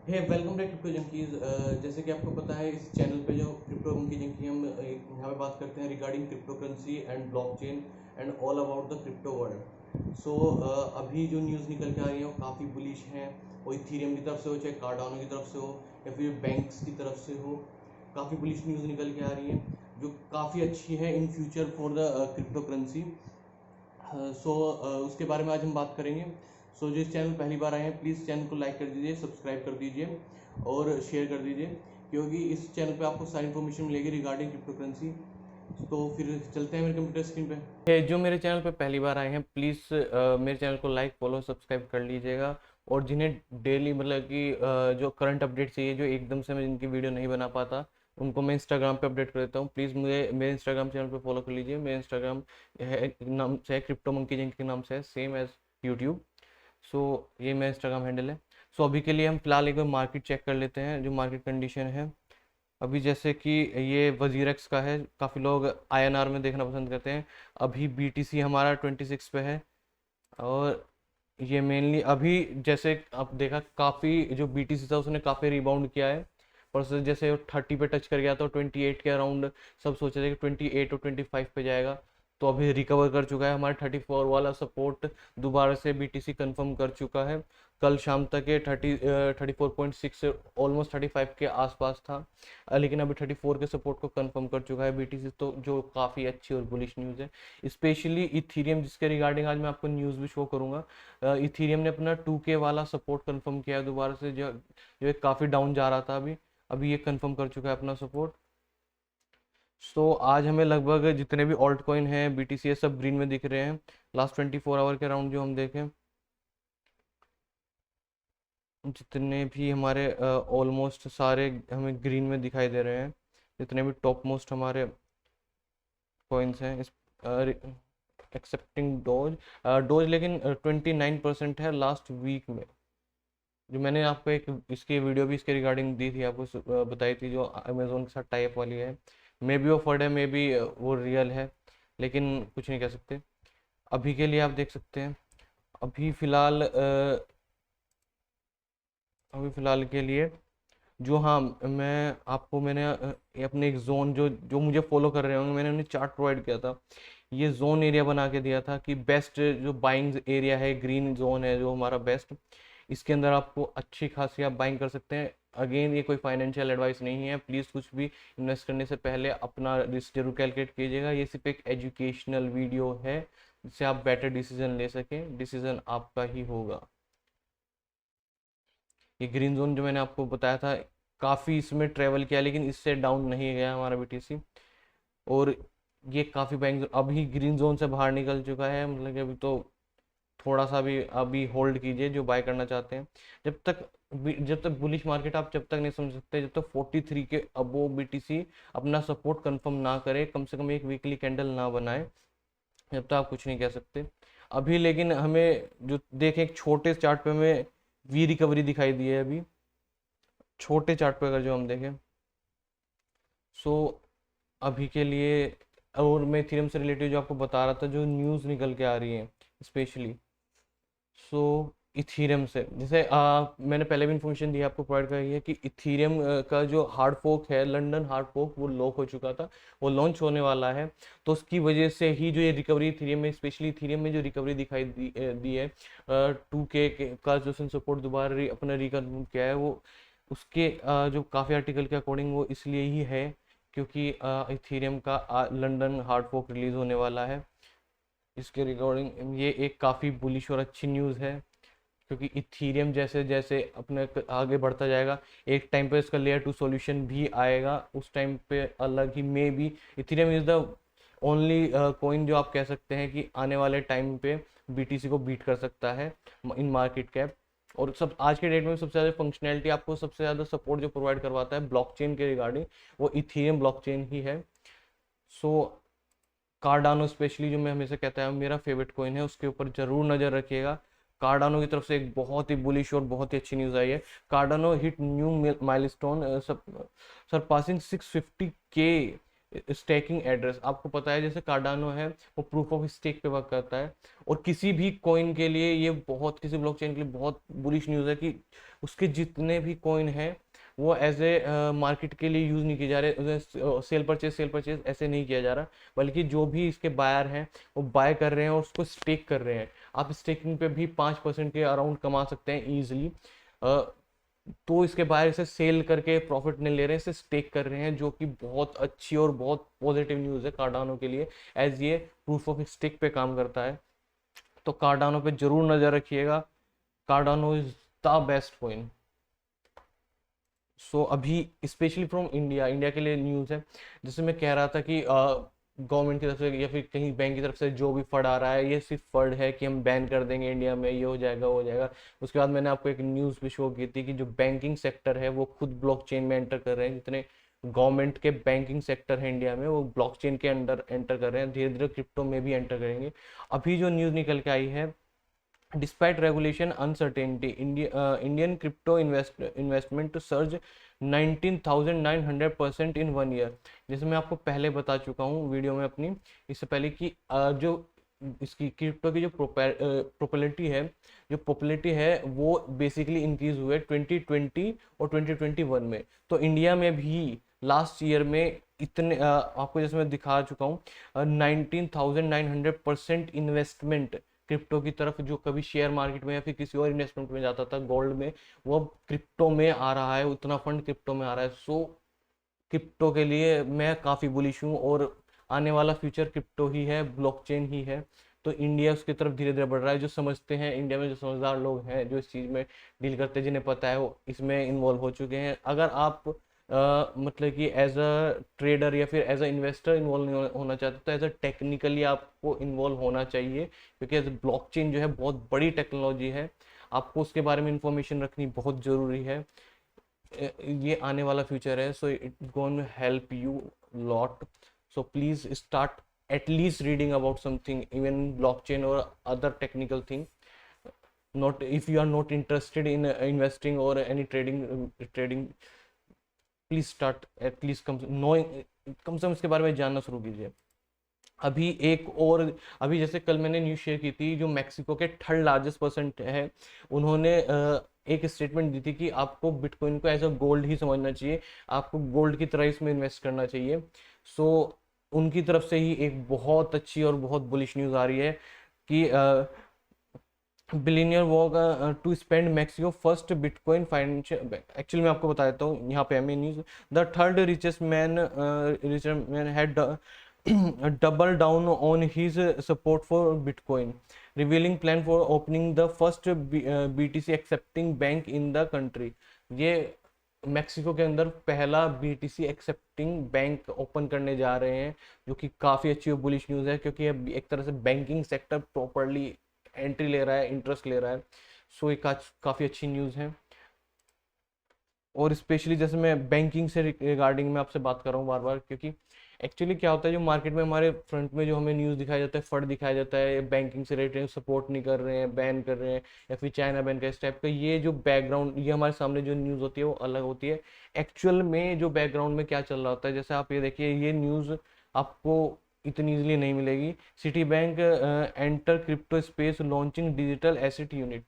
Hey welcome to crypto junkies. जैसे कि आपको पता है, इस चैनल पे जो क्रिप्टो जंकी जंकी हम यहाँ पे बात करते हैं regarding cryptocurrency and blockchain and all about the crypto world. So अभी जो न्यूज़ निकल के आ रही है वो काफ़ी बुलिश हैं। वो इथीरियम की तरफ से हो, चाहे कार्डानो की तरफ से हो, या फिर बैंक्स की तरफ से हो, काफ़ी बुलिश न्यूज़ निकल के आ रही है जो काफ़ी अच्छी है in future for the crypto currency. उसके बारे में आज हम बात करेंगे। जो इस चैनल पहली बार आए हैं, प्लीज़ चैनल को लाइक कर दीजिए, सब्सक्राइब कर दीजिए और शेयर कर दीजिए, क्योंकि इस चैनल पे आपको सारी इन्फॉर्मेशन मिलेगी रिगार्डिंग क्रिप्टो करेंसी। तो फिर चलते हैं मेरे कंप्यूटर स्क्रीन पे। जो मेरे चैनल पे पहली बार आए हैं, प्लीज़ मेरे चैनल को लाइक फॉलो सब्सक्राइब कर लीजिएगा। और जिन्हें डेली मतलब कि जो करंट अपडेट चाहिए, जो एकदम से मैं जिनकी वीडियो नहीं बना पाता, उनको मैं इंस्टाग्राम पे अपडेट कर देता हूँ। प्लीज़ मुझे मेरे इंस्टाग्राम चैनल पे फॉलो कर लीजिए। मेरे इंस्टाग्राम है नाम से है क्रिप्टो मंकी जिंक के नाम से है, सेम एज यूट्यूब। ये मेरा इंस्टाग्राम हैंडल है। अभी के लिए हम फिलहाल एक बार मार्केट चेक कर लेते हैं, जो मार्केट कंडीशन है अभी। जैसे कि ये वजीरेक्स का है, काफ़ी लोग आईएनआर में देखना पसंद करते हैं। अभी बीटीसी हमारा 26 पे है। और ये मेनली अभी जैसे आप देखा, काफ़ी जो बीटीसी था उसने काफ़ी रिबाउंड किया है। परसों जैसे 30 पे टच कर गया था, 28 के अराउंड सब सोचे थे कि 28 और 25 पे जाएगा। तो अभी रिकवर कर चुका है। हमारा 34 वाला सपोर्ट दोबारा से बीटीसी कंफर्म कर चुका है। कल शाम तक ये 34.6 से ऑलमोस्ट 35 के आसपास था। लेकिन अभी 34 के सपोर्ट को कंफर्म कर चुका है बीटीसी, तो जो काफ़ी अच्छी और बुलिश न्यूज़ है। स्पेशली इथीरियम, जिसके रिगार्डिंग आज मैं आपको न्यूज़ भी शो करूंगा। इथीरियम ने अपना 2K वाला सपोर्ट कंफर्म किया है दोबारा से, जो जो काफ़ी डाउन जा रहा था। अभी अभी ये कंफर्म कर चुका है अपना सपोर्ट। आज हमें लगभग जितने भी ऑल्ट कॉइन हैं बीटीसी ये सब ग्रीन में दिख रहे हैं। लास्ट 24 आवर के अराउंड जो हम देखें, जितने भी हमारे ऑलमोस्ट सारे हमें ग्रीन में दिखाई दे रहे हैं, जितने भी टॉप मोस्ट हमारे कॉइन्स हैं इस एक्सेप्टिंग डोज। डोज लेकिन 29% है लास्ट वीक में। जो मैंने आपको एक इसकी वीडियो भी इसके रिगार्डिंग दी थी, आपको बताई थी, जो अमेजोन के साथ टाइप वाली है। मे बी वो फर्ड है, मे बी वो रियल है, लेकिन कुछ नहीं कह सकते। अभी के लिए आप देख सकते हैं, अभी फिलहाल अभी फिलहाल के लिए जो, हाँ, मैंने अपने एक जोन, जो जो मुझे फॉलो कर रहे होंगे, मैंने उन्हें चार्ट प्रोवाइड किया था। ये जोन एरिया बना के दिया था कि बेस्ट जो बाइंग एरिया है, ग्रीन जोन है जो हमारा बेस्ट, इसके अंदर आपको अच्छी खासी आप बाइंग कर सकते हैं। अगेन, ये कोई फाइनेंशियल एडवाइस नहीं है। प्लीज़ कुछ भी इन्वेस्ट करने से पहले अपना रिस्क जरूर कैलकुलेट कीजिएगा। ये सिर्फ एक एजुकेशनल वीडियो है, जिससे आप बेटर डिसीजन ले सकें। डिसीजन आपका ही होगा। ये ग्रीन जोन जो मैंने आपको बताया था, काफ़ी इसमें ट्रेवल किया, लेकिन इससे डाउन नहीं गया हमारा बीटीसी। और ये काफ़ी बैंक अभी ग्रीन जोन से बाहर निकल चुका है, मतलब कि अभी तो थोड़ा सा भी अभी होल्ड कीजिए जो बाय करना चाहते हैं। जब तक बुलिश मार्केट आप जब तक नहीं समझ सकते, जब तक 43 के अबो बीटीसी अपना सपोर्ट कंफर्म ना करे, कम से कम एक वीकली कैंडल ना बनाए, जब तक आप कुछ नहीं कह सकते अभी। लेकिन हमें जो देखें, एक छोटे चार्ट पे हमें वी रिकवरी दिखाई दी है अभी, छोटे चार्ट पे अगर जो हम देखें। सो अभी के लिए, और मैं थ्योरम से रिलेटेड जो आपको बता रहा था, जो न्यूज़ निकल के आ रही है स्पेशली, सो इथीरियम से, जैसे मैंने पहले भी इन्फॉर्मेशन दी आपको, प्रोवाइड करी है कि इथीरियम का जो हार्ड फोक है, लंदन हार्ड फोक, वो लॉक हो चुका था, वो लॉन्च होने वाला है। तो उसकी वजह से ही जो ये रिकवरी इथीरियम में, स्पेशली इथीरियम में जो रिकवरी दिखाई दी है, 2K का जो सपोर्ट दोबारा अपना रिकन्फर्म किया है, वो उसके जो काफ़ी आर्टिकल के अकॉर्डिंग वो इसलिए ही है क्योंकि इथीरियम का लंदन हार्ड फोक रिलीज होने वाला है। इसके रिगार्डिंग ये एक काफ़ी बुलिश और अच्छी न्यूज़ है, क्योंकि इथीरियम जैसे जैसे अपने आगे बढ़ता जाएगा, एक टाइम पे इसका लेयर 2 सॉल्यूशन भी आएगा। उस टाइम पे अलग ही, maybe Ethereum is the only coin जो आप कह सकते हैं कि आने वाले टाइम पे बीटीसी को बीट कर सकता है इन मार्केट कैप। और सब आज के डेट में सबसे ज़्यादा फंक्शनैलिटी, आपको सबसे ज़्यादा सपोर्ट जो प्रोवाइड करवाता है ब्लॉकचेन के रिगार्डिंग, वो इथीरियम ब्लॉकचेन ही है। सो कार्डानो स्पेशली, जो मैं हमेशा कहता हूँ मेरा फेवरेट कॉइन है, उसके ऊपर जरूर नज़र रखिएगा। कार्डानो की तरफ से एक बहुत ही बुलिश और बहुत ही अच्छी न्यूज़ आई है। Cardano hit new milestone, surpassing 650K staking address. आपको पता है जैसे कार्डानो है वो प्रूफ ऑफ स्टेक पे वर्क करता है, और किसी भी कॉइन के लिए ये बहुत, किसी ब्लॉकचेन के लिए बहुत बुलिश न्यूज़ है कि उसके जितने भी कॉइन है वो एज ए मार्केट के लिए यूज़ नहीं किए जा रहे, सेल परचेज ऐसे नहीं किया जा रहा, बल्कि जो भी इसके बायर हैं वो बाय कर रहे हैं और उसको स्टेक कर रहे हैं। आप स्टेकिंग पे भी 5% के अराउंड कमा सकते हैं ईजिली। तो इसके बाहर इसे सेल करके प्रॉफिट नहीं ले रहे हैं, इसे स्टेक कर रहे हैं, जो कि बहुत अच्छी और बहुत पॉजिटिव न्यूज़ है कार्डानो के लिए, एज ये प्रूफ ऑफ स्टेक पे काम करता है। तो कार्डानो पे जरूर नज़र रखिएगा, Cardano is the best coin. So अभी स्पेशली फ्रॉम इंडिया, इंडिया के लिए न्यूज़ है, जैसे मैं कह रहा था कि गवर्नमेंट की तरफ से या फिर कहीं बैंक की तरफ से जो भी फंड आ रहा है ये सिर्फ फंड है कि हम बैन कर देंगे इंडिया में, ये हो जाएगा वो हो जाएगा। उसके बाद मैंने आपको एक न्यूज़ भी शो की थी कि जो बैंकिंग सेक्टर है वो खुद ब्लॉकचेन में एंटर कर रहे हैं, जितने गवर्नमेंट के बैंकिंग सेक्टर है इंडिया में वो ब्लॉकचेन के अंडर एंटर कर रहे हैं, धीरे धीरे क्रिप्टो में भी एंटर करेंगे। अभी जो न्यूज़ निकल के आई है, despite regulation uncertainty Indian crypto investment surge 19,900% इन 1 ईयर। जैसे मैं आपको पहले बता चुका हूँ वीडियो में अपनी, इससे पहले कि जो इसकी क्रिप्टो की जो पॉपुलैरिटी है वो बेसिकली इंक्रीज हुए 2020 और 2021 में। तो इंडिया में भी लास्ट ईयर में इतने आपको जैसे मैं दिखा चुका हूँ 19,900% इन्वेस्टमेंट क्रिप्टो की तरफ, जो कभी शेयर मार्केट में या फिर किसी और इन्वेस्टमेंट में जाता था गोल्ड में, वो अब क्रिप्टो में आ रहा है, उतना फंड क्रिप्टो में आ रहा है। सो क्रिप्टो के लिए मैं काफ़ी बुलिश हूँ, और आने वाला फ्यूचर क्रिप्टो ही है, ब्लॉकचेन ही है। तो इंडिया उसकी तरफ धीरे धीरे बढ़ रहा है। जो समझते हैं इंडिया में, जो समझदार लोग हैं जो इस चीज़ में डील करते हैं, जिन्हें पता है, वो इसमें इन्वॉल्व हो चुके हैं। अगर आप मतलब कि एज अ ट्रेडर या फिर एज अ इन्वेस्टर इन्वॉल्व नहीं होना चाहते तो एज अ टेक्निकली आपको इन्वॉल्व होना चाहिए, क्योंकि एज ब्लॉकचेन जो है बहुत बड़ी टेक्नोलॉजी है, आपको उसके बारे में इंफॉर्मेशन रखनी बहुत ज़रूरी है। ये आने वाला फ्यूचर है, so it gone help you lot. So please start at least reading about something, even blockchain or other technical thing. Not if you are not interested in investing or any trading, please start at least कम से कम इसके बारे में जानना शुरू कीजिए। अभी एक और, अभी जैसे कल मैंने न्यूज़ शेयर की थी, जो मैक्सिको के थर्ड लार्जेस्ट पर्सन है, उन्होंने एक स्टेटमेंट दी थी कि आपको बिटकॉइन को एज अ गोल्ड ही समझना चाहिए, आपको गोल्ड की तरह इसमें इन्वेस्ट करना चाहिए। सो उनकी तरफ से ही एक बहुत अच्छी और बहुत बुलिश न्यूज़ आ रही है कि billionaire walk to spend Mexico first bitcoin financial. Actually मैं आपको बता देता हूँ, यहाँ पे हमें news, the third richest man had double down on his support for Bitcoin, revealing plan for opening the first BTC accepting bank in the country। ये Mexico के अंदर पहला BTC एक्सेप्टिंग बैंक ओपन करने जा रहे हैं, जो कि काफ़ी अच्छी और बुलिश न्यूज़ है, क्योंकि अब एक तरह से बैंकिंग सेक्टर प्रॉपरली एंट्री ले रहा है, इंटरेस्ट ले रहा है। सो ये काफ़ी अच्छी न्यूज़ है। और स्पेशली जैसे मैं बैंकिंग से रिगार्डिंग में आपसे बात कर रहा हूँ बार बार, क्योंकि एक्चुअली क्या होता है, जो मार्केट में हमारे फ्रंट में जो हमें न्यूज़ दिखाया जाता है, फंड दिखाया जाता है बैंकिंग से रिलेटेड सपोर्ट नहीं कर रहे हैं, बैन कर रहे हैं, या फिर चाइना बैन का इस टाइप का, ये जो बैकग्राउंड, ये हमारे सामने जो न्यूज़ होती है वो अलग होती है। एक्चुअल में जो बैकग्राउंड में क्या चल रहा होता है, जैसे आप ये देखिए, ये न्यूज़ आपको इतनी ईजिली नहीं मिलेगी। City bank enter crypto space launching digital asset unit.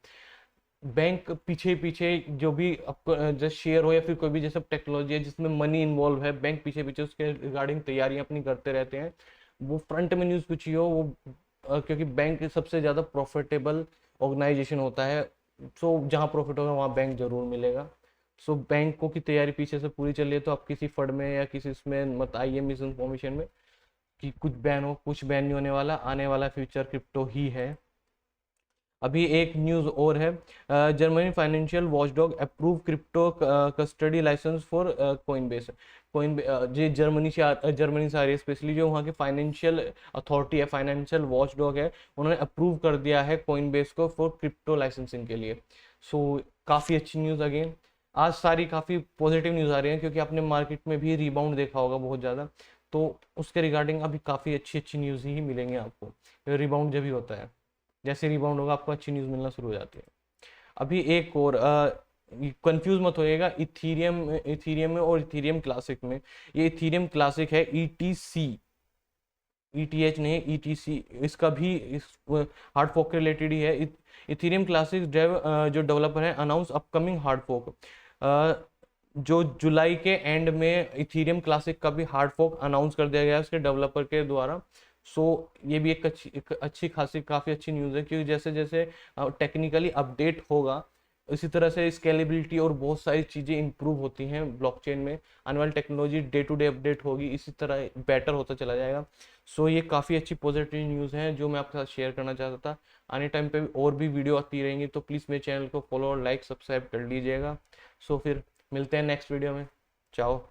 Bank पीछे पीछे जो भी आपको जैसे शेयर हो या फिर कोई भी जैसे टेक्नोलॉजी है जिसमें मनी इन्वॉल्व है, बैंक पीछे पीछे उसके रिगार्डिंग तैयारियां अपनी करते रहते हैं। वो फ्रंट में न्यूज़ कुछ ही हो, वो क्योंकि बैंक सबसे ज़्यादा प्रॉफिटेबल ऑर्गेनाइजेशन होता है। सो जहाँ प्रॉफिट होगा वहाँ बैंक जरूर मिलेगा। सो बैंकों की तैयारी पीछे से पूरी चल रही है। तो आप किसी फंड में या किसी इसमें मत आइए मिस इन्फॉर्मेशन में कि कुछ बैन हो, कुछ बैन नहीं होने वाला, आने वाला फ्यूचर क्रिप्टो ही है। अभी एक न्यूज़ और है, Germany financial watchdog approve crypto custody license for Coinbase. ये जर्मनी से आ रही है, स्पेशली जो वहाँ की फाइनेंशियल अथॉरिटी है, फाइनेंशियल वॉचडॉग है, उन्होंने अप्रूव कर दिया है कोइनबेस को फॉर क्रिप्टो लाइसेंसिंग के लिए। सो काफ़ी अच्छी न्यूज़ अगेन, आज सारी काफ़ी पॉजिटिव न्यूज़ आ रही है, क्योंकि आपने मार्केट में भी रिबाउंड देखा होगा बहुत ज़्यादा, तो उसके रिगार्डिंग अभी काफ़ी अच्छी अच्छी न्यूज़ ही मिलेंगे आपको। रिबाउंड जब भी होता है, जैसे रिबाउंड होगा आपको अच्छी न्यूज़ मिलना शुरू हो जाती है। अभी एक और कंफ्यूज मत होइएगा इथीरियम में और इथीरियम क्लासिक में। ये इथीरियम क्लासिक है, ईटीसी, ईटीएच नहीं, ईटीसी। इसका भी इस हार्ड फोक के रिलेटेड ही है। इथीरियम क्लासिक जो डेवलपर है अनाउंस अपकमिंग हार्ड फोक। जो जुलाई के एंड में इथीरियम क्लासिक का भी हार्ड फोक अनाउंस कर दिया गया है उसके डेवलपर के द्वारा। सो ये भी एक अच्छी खासी काफ़ी अच्छी न्यूज़ है, क्योंकि जैसे जैसे टेक्निकली अपडेट होगा इसी तरह से स्केलेबिलिटी और बहुत सारी चीज़ें इंप्रूव होती हैं ब्लॉकचेन में। आने वाली technology day to day update होगी, इसी तरह बेटर होता चला जाएगा। सो ये काफ़ी अच्छी पॉजिटिव न्यूज़ है जो मैं आपके साथ शेयर करना चाहता था। आने टाइम पे भी और भी वीडियो आती रहेंगी, तो प्लीज़ मेरे चैनल को फॉलो और लाइक सब्सक्राइब कर लीजिएगा। सो फिर मिलते हैं नेक्स्ट वीडियो में। चाओ।